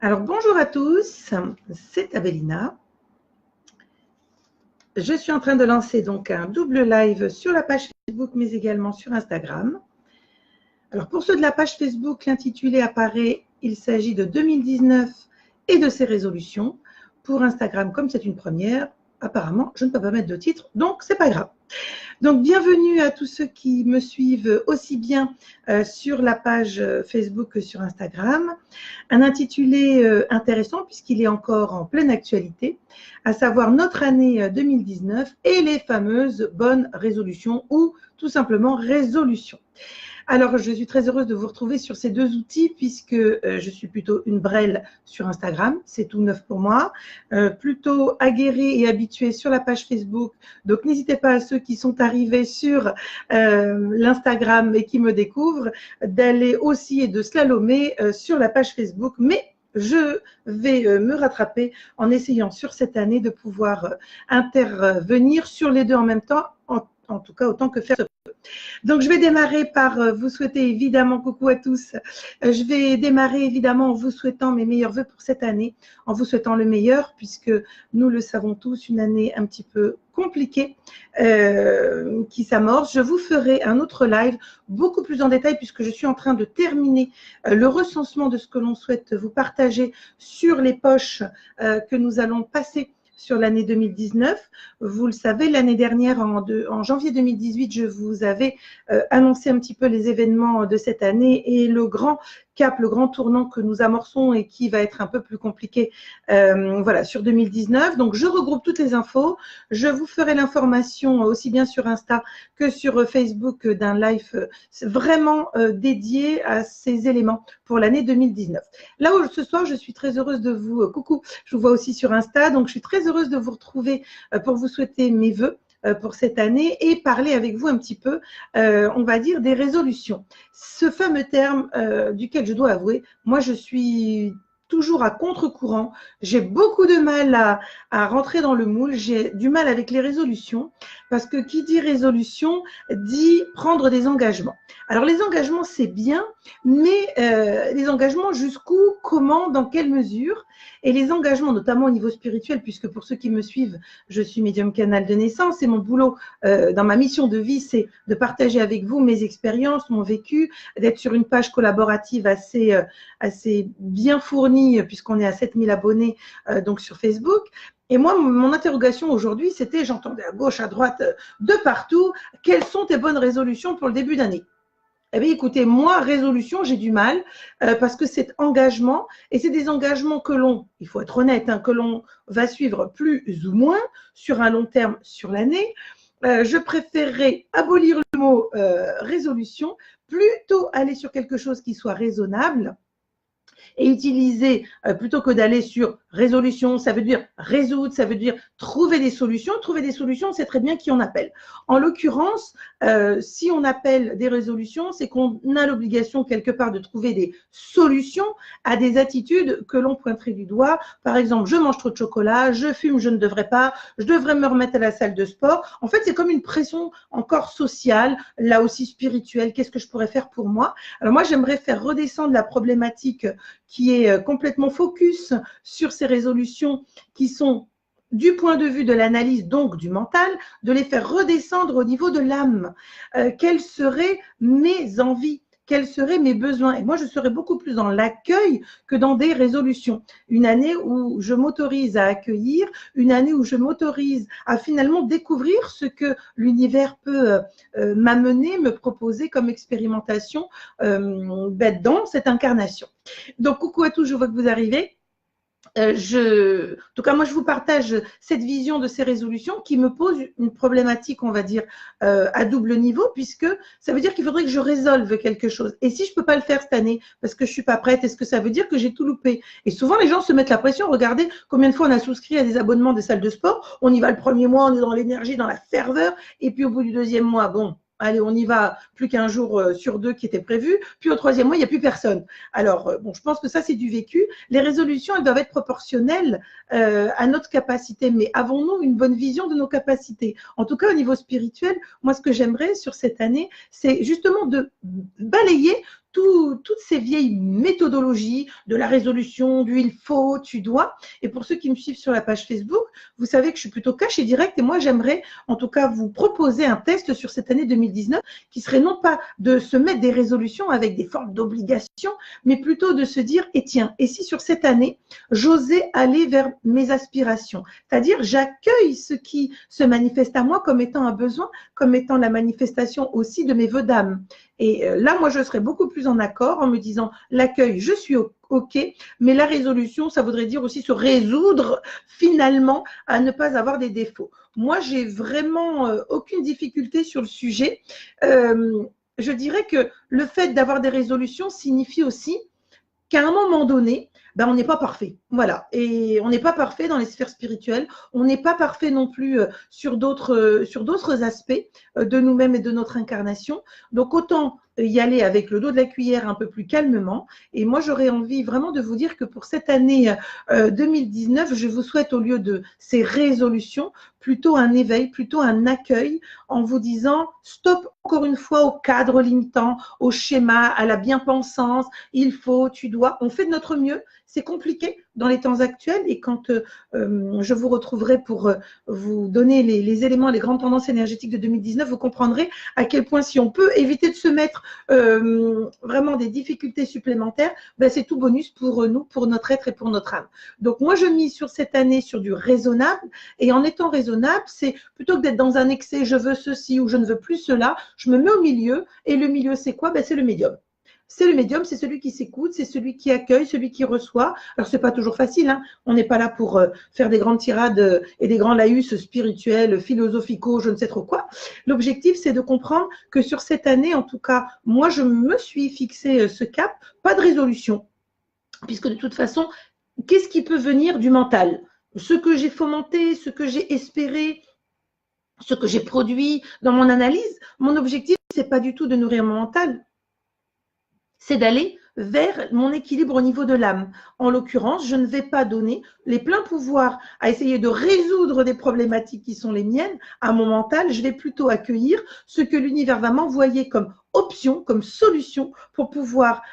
Alors, bonjour à tous, c'est Abelina. Je suis en train de lancer donc un double live sur la page Facebook, mais également sur Instagram. Alors, pour ceux de la page Facebook, l'intitulé apparaît, il s'agit de 2019 et de ses résolutions. Pour Instagram, comme c'est une première, apparemment, je ne peux pas mettre de titre, donc c'est pas grave. Donc, bienvenue à tous ceux qui me suivent aussi bien sur la page Facebook que sur Instagram. Un intitulé intéressant puisqu'il est encore en pleine actualité, à savoir notre année 2019 et les fameuses bonnes résolutions ou tout simplement résolutions. Alors, je suis très heureuse de vous retrouver sur ces deux outils puisque je suis plutôt une brêle sur Instagram, c'est tout neuf pour moi, plutôt aguerrie et habituée sur la page Facebook. Donc, n'hésitez pas à ceux qui sont arrivés sur l'Instagram et qui me découvrent d'aller aussi et de slalomer sur la page Facebook. Mais je vais me rattraper en essayant sur cette année de pouvoir intervenir sur les deux en même temps, en tout cas autant que faire se peut. Donc, je vais démarrer par vous souhaiter évidemment, coucou à tous, je vais démarrer évidemment en vous souhaitant mes meilleurs vœux pour cette année, en vous souhaitant le meilleur, puisque nous le savons tous, une année un petit peu compliquée qui s'amorce. Je vous ferai un autre live beaucoup plus en détail, puisque je suis en train de terminer le recensement de ce que l'on souhaite vous partager sur les poches que nous allons passer sur l'année 2019. Vous le savez, l'année dernière, en janvier 2018, je vous avais annoncé un petit peu les événements de cette année et le grand cap, le grand tournant que nous amorçons et qui va être un peu plus compliqué voilà, sur 2019. Donc, je regroupe toutes les infos. Je vous ferai l'information aussi bien sur Insta que sur Facebook d'un live vraiment dédié à ces éléments pour l'année 2019. Là où ce soir, je suis très heureuse de vous, coucou, je vous vois aussi sur Insta, donc je suis très heureuse de vous retrouver pour vous souhaiter mes vœux pour cette année et parler avec vous un petit peu, on va dire, des résolutions. Ce fameux terme duquel je dois avouer, moi je suis toujours à contre-courant, j'ai beaucoup de mal à rentrer dans le moule, j'ai du mal avec les résolutions, parce que qui dit résolution dit prendre des engagements. Alors les engagements c'est bien, mais les engagements jusqu'où, comment, dans quelle mesure, et les engagements notamment au niveau spirituel, puisque pour ceux qui me suivent, je suis médium canal de naissance et mon boulot dans ma mission de vie, c'est de partager avec vous mes expériences, mon vécu, d'être sur une page collaborative assez bien fournie, puisqu'on est à 7000 abonnés donc sur Facebook. Et moi, mon interrogation aujourd'hui, c'était, j'entendais à gauche, à droite, de partout, quelles sont tes bonnes résolutions pour le début d'année ? Eh bien, écoutez, moi, résolution, j'ai du mal parce que c'est engagement et c'est des engagements que l'on, il faut être honnête, hein, que l'on va suivre plus ou moins sur un long terme sur l'année. Je préférerais abolir le mot résolution, plutôt aller sur quelque chose qui soit raisonnable et utiliser, plutôt que d'aller sur résolution, ça veut dire résoudre, ça veut dire trouver des solutions. Trouver des solutions, c'est très bien qui on appelle. En l'occurrence, si on appelle des résolutions, c'est qu'on a l'obligation quelque part de trouver des solutions à des attitudes que l'on pointerait du doigt. Par exemple, je mange trop de chocolat, je fume, je ne devrais pas, je devrais me remettre à la salle de sport. En fait, c'est comme une pression encore sociale, là aussi spirituelle. Qu'est-ce que je pourrais faire pour moi? Alors moi, j'aimerais faire redescendre la problématique qui est complètement focus sur ces résolutions qui sont du point de vue de l'analyse, donc du mental, de les faire redescendre au niveau de l'âme. Quelles seraient mes envies? Quels seraient mes besoins? Et moi, je serais beaucoup plus dans l'accueil que dans des résolutions. Une année où je m'autorise à accueillir, une année où je m'autorise à finalement découvrir ce que l'univers peut m'amener, me proposer comme expérimentation dans cette incarnation. Donc, coucou à tous, je vois que vous arrivez. En tout cas, moi, je vous partage cette vision de ces résolutions qui me pose une problématique, on va dire, à double niveau, puisque ça veut dire qu'il faudrait que je résolve quelque chose. Et si je ne peux pas le faire cette année parce que je ne suis pas prête, est-ce que ça veut dire que j'ai tout loupé? Et souvent, les gens se mettent la pression. Regardez combien de fois on a souscrit à des abonnements des salles de sport. On y va le premier mois, on est dans l'énergie, dans la ferveur. Et puis, au bout du deuxième mois, bon, allez, on y va, plus qu'un jour sur deux qui était prévu. Puis au troisième mois, il n'y a plus personne. Alors, bon, je pense que ça, c'est du vécu. Les résolutions, elles doivent être proportionnelles à notre capacité. Mais avons-nous une bonne vision de nos capacités? En tout cas, au niveau spirituel, moi, ce que j'aimerais sur cette année, c'est justement de balayer toutes ces vieilles méthodologies de la résolution, du il faut, tu dois. Et pour ceux qui me suivent sur la page Facebook, vous savez que je suis plutôt cash et direct et moi j'aimerais en tout cas vous proposer un test sur cette année 2019 qui serait non pas de se mettre des résolutions avec des formes d'obligation, mais plutôt de se dire, et tiens, et si sur cette année, j'osais aller vers mes aspirations, c'est-à-dire j'accueille ce qui se manifeste à moi comme étant un besoin, comme étant la manifestation aussi de mes vœux d'âme. Et là, moi, je serais beaucoup plus en accord en me disant, l'accueil, je suis OK, mais la résolution, ça voudrait dire aussi se résoudre finalement à ne pas avoir des défauts. Moi, j'ai vraiment aucune difficulté sur le sujet. Je dirais que le fait d'avoir des résolutions signifie aussi qu'à un moment donné, ben, on n'est pas parfait. Voilà. Et on n'est pas parfait dans les sphères spirituelles. On n'est pas parfait non plus sur d'autres aspects de nous-mêmes et de notre incarnation. Donc, autant y aller avec le dos de la cuillère un peu plus calmement. Et moi, j'aurais envie vraiment de vous dire que pour cette année 2019, je vous souhaite au lieu de ces résolutions, plutôt un éveil, plutôt un accueil en vous disant stop encore une fois au cadre limitant, au schéma, à la bien-pensance, il faut, tu dois. On fait de notre mieux. C'est compliqué dans les temps actuels et quand je vous retrouverai pour vous donner les éléments, les grandes tendances énergétiques de 2019, vous comprendrez à quel point si on peut éviter de se mettre vraiment des difficultés supplémentaires, ben c'est tout bonus pour nous, pour notre être et pour notre âme. Donc moi je mise sur cette année sur du raisonnable et en étant raisonnable, c'est plutôt que d'être dans un excès, je veux ceci ou je ne veux plus cela, je me mets au milieu et le milieu c'est quoi? Ben, c'est le médium. C'est le médium, c'est celui qui s'écoute, c'est celui qui accueille, celui qui reçoit. Alors, ce n'est pas toujours facile, hein. On n'est pas là pour faire des grandes tirades et des grands laïus spirituels, philosophicaux, je ne sais trop quoi. L'objectif, c'est de comprendre que sur cette année, en tout cas, moi, je me suis fixé ce cap, pas de résolution, puisque de toute façon, qu'est-ce qui peut venir du mental? Ce que j'ai fomenté, ce que j'ai espéré, ce que j'ai produit dans mon analyse, mon objectif, ce n'est pas du tout de nourrir mon mental, c'est d'aller vers mon équilibre au niveau de l'âme. En l'occurrence, je ne vais pas donner les pleins pouvoirs à essayer de résoudre des problématiques qui sont les miennes à mon mental. Je vais plutôt accueillir ce que l'univers va m'envoyer comme option, comme solution pour pouvoir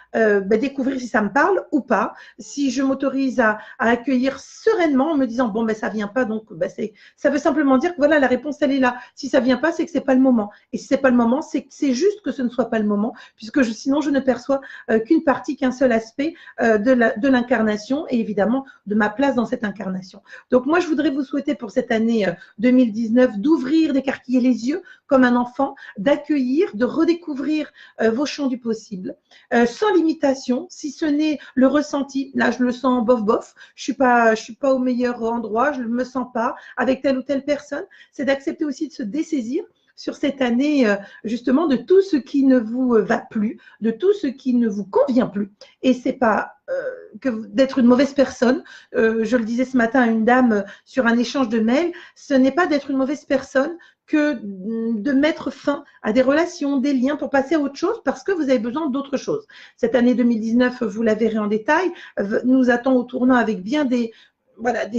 découvrir si ça me parle ou pas, si je m'autorise à accueillir sereinement en me disant bon ça vient pas donc ça veut simplement dire que voilà la réponse elle est là, si ça vient pas c'est que c'est pas le moment et si c'est pas le moment c'est que c'est juste que ce ne soit pas le moment puisque sinon je ne perçois qu'une partie, qu'un seul aspect de l'incarnation et évidemment de ma place dans cette incarnation. Donc moi je voudrais vous souhaiter pour cette année 2019 d'ouvrir, d'écarquiller les yeux comme un enfant, d'accueillir, de redécouvrir vos champs du possible, sans limitation, si ce n'est le ressenti. Là, je le sens bof, je suis pas au meilleur endroit, je ne me sens pas avec telle ou telle personne. C'est d'accepter aussi de se dessaisir sur cette année, justement, de tout ce qui ne vous va plus, de tout ce qui ne vous convient plus. Et c'est pas que d'être une mauvaise personne. Je le disais ce matin à une dame sur un échange de mails, ce n'est pas d'être une mauvaise personne que de mettre fin à des relations, des liens pour passer à autre chose parce que vous avez besoin d'autre chose. Cette année 2019, vous la verrez en détail, nous attend au tournant avec bien des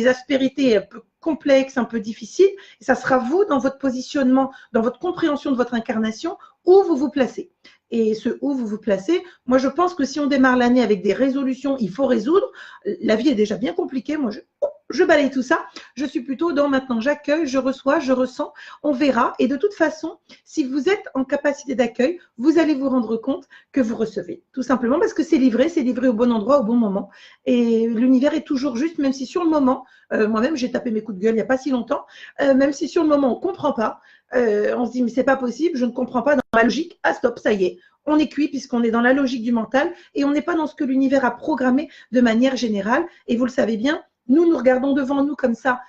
aspérités un peu complexes, un peu difficiles. Et ça sera vous, dans votre positionnement, dans votre compréhension de votre incarnation, où vous vous placez. Et ce où vous vous placez, moi je pense que si on démarre l'année avec des résolutions, il faut résoudre. La vie est déjà bien compliquée. Moi, je balaye tout ça. Je suis plutôt dans maintenant, j'accueille, je reçois, je ressens, on verra. Et de toute façon, si vous êtes en capacité d'accueil, vous allez vous rendre compte que vous recevez. Tout simplement parce que c'est livré au bon endroit, au bon moment. Et l'univers est toujours juste, même si sur le moment, moi-même j'ai tapé mes coups de gueule il n'y a pas si longtemps, même si sur le moment on ne comprend pas, on se dit mais c'est pas possible, je ne comprends pas dans ma logique, ah stop, ça y est. On est cuit puisqu'on est dans la logique du mental et on n'est pas dans ce que l'univers a programmé de manière générale. Et vous le savez bien, nous regardons devant nous comme ça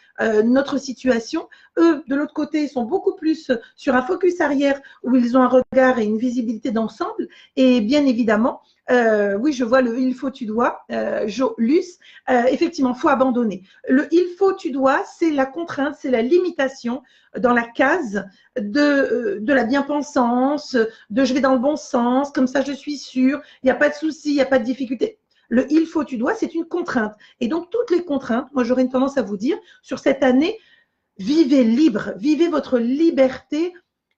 notre situation. Eux, de l'autre côté, sont beaucoup plus sur un focus arrière où ils ont un regard et une visibilité d'ensemble. Et bien évidemment, oui, je vois le « il faut, tu dois », Luce, effectivement, il faut abandonner. Le « il faut, tu dois », c'est la contrainte, c'est la limitation dans la case de la bien-pensance, de « je vais dans le bon sens, comme ça je suis sûre, il n'y a pas de souci, il n'y a pas de difficulté ». Le « il faut, tu dois », c'est une contrainte. Et donc, toutes les contraintes, moi, j'aurais une tendance à vous dire, sur cette année, vivez libre, vivez votre liberté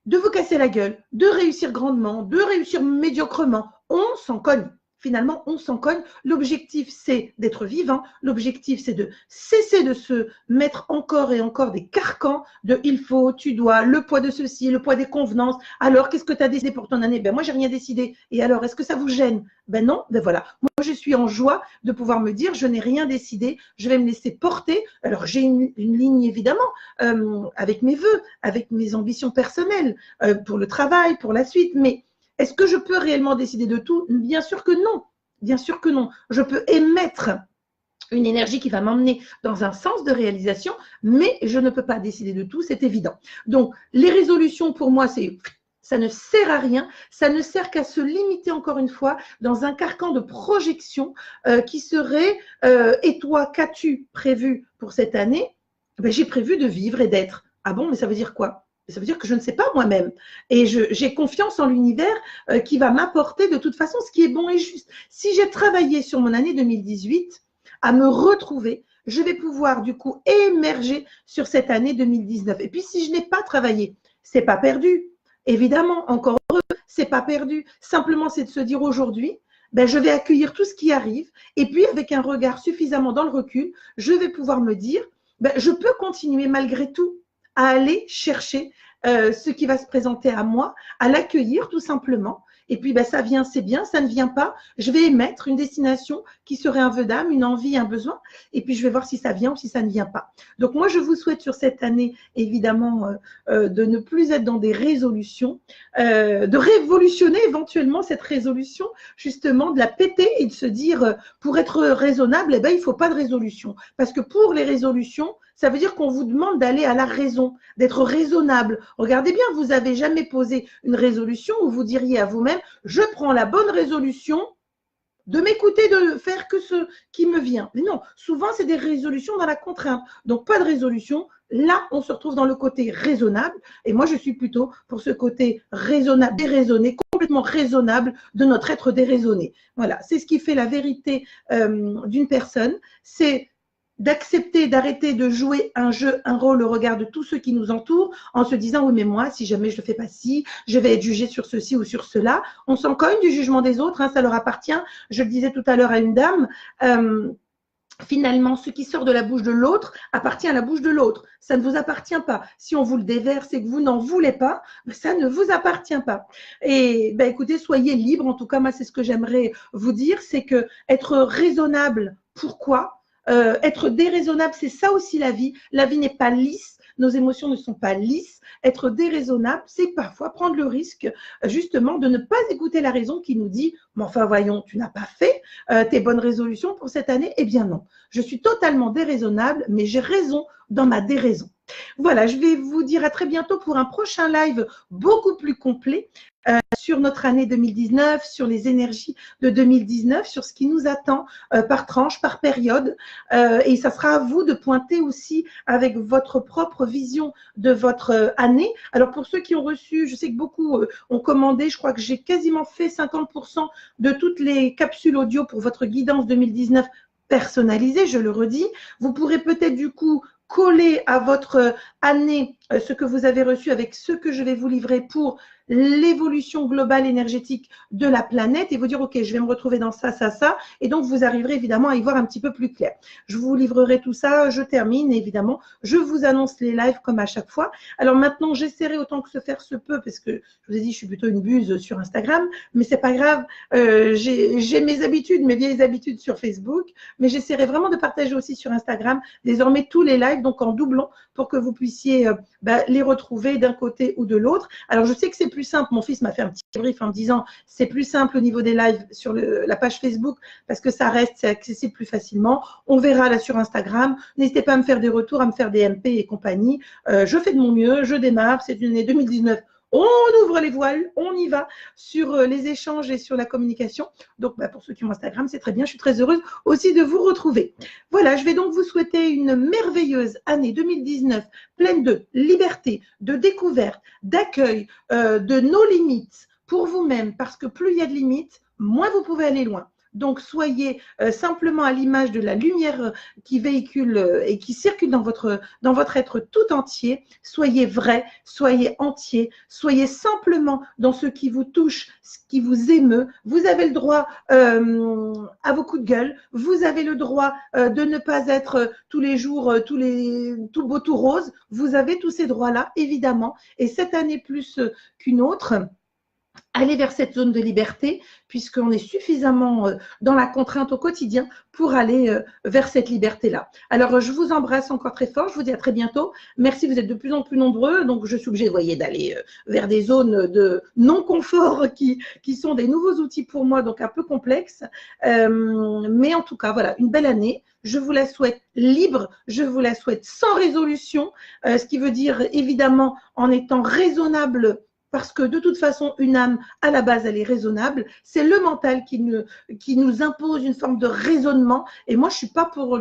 de vous casser la gueule, de réussir grandement, de réussir médiocrement. On s'en cogne. Finalement, on s'en cogne. L'objectif, c'est d'être vivant. L'objectif, c'est de cesser de se mettre encore et encore des carcans de il faut, tu dois, le poids de ceci, le poids des convenances. Alors, qu'est-ce que tu as décidé pour ton année? Ben moi, j'ai rien décidé. Et alors, est-ce que ça vous gêne? Ben non, ben voilà. Moi, je suis en joie de pouvoir me dire, je n'ai rien décidé, je vais me laisser porter. Alors, j'ai une ligne, évidemment, avec mes vœux, avec mes ambitions personnelles, pour le travail, pour la suite, mais est-ce que je peux réellement décider de tout? Bien sûr que non. Bien sûr que non. Je peux émettre une énergie qui va m'emmener dans un sens de réalisation, mais je ne peux pas décider de tout, c'est évident. Donc, les résolutions, pour moi, ça ne sert à rien, ça ne sert qu'à se limiter encore une fois dans un carcan de projection qui serait et toi, qu'as-tu prévu pour cette année? Ben, j'ai prévu de vivre et d'être. Ah bon, mais ça veut dire quoi? Ça veut dire que je ne sais pas moi-même. Et j'ai confiance en l'univers qui va m'apporter de toute façon ce qui est bon et juste. Si j'ai travaillé sur mon année 2018 à me retrouver, je vais pouvoir du coup émerger sur cette année 2019. Et puis si je n'ai pas travaillé, c'est pas perdu. Évidemment, encore heureux, c'est pas perdu. Simplement, c'est de se dire aujourd'hui, ben, je vais accueillir tout ce qui arrive. Et puis, avec un regard suffisamment dans le recul, je vais pouvoir me dire, ben, je peux continuer malgré tout à aller chercher ce qui va se présenter à moi, à l'accueillir tout simplement. Et puis, ben, ça vient, c'est bien, ça ne vient pas. Je vais émettre une destination qui serait un vœu d'âme, une envie, un besoin. Et puis, je vais voir si ça vient ou si ça ne vient pas. Donc, moi, je vous souhaite sur cette année, évidemment, de ne plus être dans des résolutions, de révolutionner éventuellement cette résolution, justement, de la péter et de se dire, pour être raisonnable, eh ben, il ne faut pas de résolution. Parce que pour les résolutions, ça veut dire qu'on vous demande d'aller à la raison, d'être raisonnable. Regardez bien, vous n'avez jamais posé une résolution où vous diriez à vous-même, je prends la bonne résolution de m'écouter, de faire que ce qui me vient. Mais non, souvent, c'est des résolutions dans la contrainte. Donc, pas de résolution. Là, on se retrouve dans le côté raisonnable. Et moi, je suis plutôt pour ce côté raisonnable, déraisonné, complètement raisonnable de notre être déraisonné. Voilà, c'est ce qui fait la vérité d'une personne. C'est d'accepter, d'arrêter de jouer un jeu, un rôle au regard de tous ceux qui nous entourent en se disant, oui, mais moi, si jamais je ne le fais pas ci, je vais être jugé sur ceci ou sur cela. On s'en cogne du jugement des autres, hein, ça leur appartient. Je le disais tout à l'heure à une dame, finalement, ce qui sort de la bouche de l'autre appartient à la bouche de l'autre. Ça ne vous appartient pas. Si on vous le déverse et que vous n'en voulez pas, ça ne vous appartient pas. Et ben, écoutez, soyez libre. En tout cas, moi, c'est ce que j'aimerais vous dire, c'est que être raisonnable, pourquoi? Être déraisonnable, c'est ça aussi la vie. La vie n'est pas lisse. Nos émotions ne sont pas lisses. Être déraisonnable, c'est parfois prendre le risque justement de ne pas écouter la raison qui nous dit « mais enfin voyons, tu n'as pas fait tes bonnes résolutions pour cette année ?» Eh bien non, je suis totalement déraisonnable, mais j'ai raison dans ma déraison. Voilà, je vais vous dire à très bientôt pour un prochain live beaucoup plus complet sur notre année 2019, sur les énergies de 2019, sur ce qui nous attend par tranche, par période. Et ça sera à vous de pointer aussi avec votre propre vision de votre année. Alors pour ceux qui ont reçu, je sais que beaucoup ont commandé, je crois que j'ai quasiment fait 50% de toutes les capsules audio pour votre guidance 2019 personnalisée, je le redis. Vous pourrez peut-être du coup coller à votre année ce que vous avez reçu avec ce que je vais vous livrer pour l'évolution globale énergétique de la planète et vous dire, OK, je vais me retrouver dans ça, ça, ça. Et donc, vous arriverez évidemment à y voir un petit peu plus clair. Je vous livrerai tout ça, je termine évidemment. Je vous annonce les lives comme à chaque fois. Alors maintenant, j'essaierai autant que se faire se peut parce que je vous ai dit, je suis plutôt une buse sur Instagram, mais c'est pas grave. J'ai mes habitudes, mes vieilles habitudes sur Facebook, mais j'essaierai vraiment de partager aussi sur Instagram désormais tous les lives, donc en doublon pour que vous puissiez les retrouver d'un côté ou de l'autre. Alors, je sais que c'est plus simple. Mon fils m'a fait un petit brief en me disant c'est plus simple au niveau des lives sur la page Facebook parce que ça reste, c'est accessible plus facilement. On verra là sur Instagram. N'hésitez pas à me faire des retours, à me faire des MP et compagnie. Je fais de mon mieux, je démarre. C'est une année 2019. On ouvre les voiles, on y va sur les échanges et sur la communication. Donc, pour ceux qui ont Instagram, c'est très bien. Je suis très heureuse aussi de vous retrouver. Voilà, je vais donc vous souhaiter une merveilleuse année 2019 pleine de liberté, de découverte, d'accueil, de nos limites pour vous-même. Parce que plus il y a de limites, moins vous pouvez aller loin. Donc, soyez simplement à l'image de la lumière qui véhicule et qui circule dans votre être tout entier. Soyez vrai, soyez entier, soyez simplement dans ce qui vous touche, ce qui vous émeut. Vous avez le droit à vos coups de gueule. Vous avez le droit de ne pas être tous les jours tout beau, tout rose. Vous avez tous ces droits-là, évidemment. Et cette année plus qu'une autre, aller vers cette zone de liberté, puisqu'on est suffisamment dans la contrainte au quotidien pour aller vers cette liberté-là. Alors, je vous embrasse encore très fort. Je vous dis à très bientôt. Merci, vous êtes de plus en plus nombreux. Donc, je suis obligée, vous voyez, d'aller vers des zones de non-confort qui sont des nouveaux outils pour moi, donc un peu complexes. Mais en tout cas, voilà, une belle année. Je vous la souhaite libre, je vous la souhaite sans résolution, ce qui veut dire évidemment en étant raisonnable, parce que de toute façon, une âme, à la base, elle est raisonnable. C'est le mental qui nous impose une forme de raisonnement. Et moi, je ne suis pas pour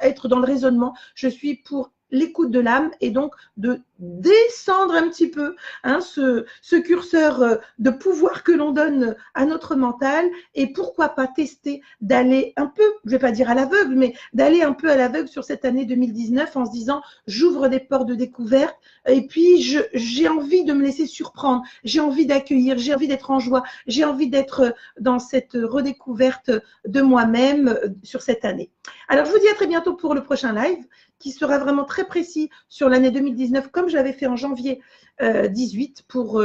être dans le raisonnement, je suis pour l'écoute de l'âme et donc de descendre un petit peu ce curseur de pouvoir que l'on donne à notre mental et pourquoi pas tester d'aller un peu, je ne vais pas dire à l'aveugle, mais d'aller un peu à l'aveugle sur cette année 2019 en se disant j'ouvre des portes de découverte et puis j'ai envie de me laisser surprendre, j'ai envie d'accueillir, j'ai envie d'être en joie, j'ai envie d'être dans cette redécouverte de moi-même sur cette année. Alors je vous dis à très bientôt pour le prochain live qui sera vraiment très précis sur l'année 2019, comme j'avais fait en janvier 18 pour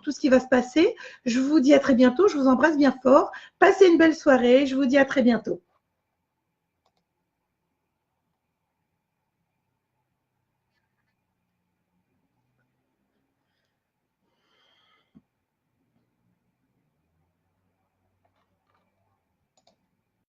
tout ce qui va se passer. Je vous dis à très bientôt, je vous embrasse bien fort. Passez une belle soirée, je vous dis à très bientôt.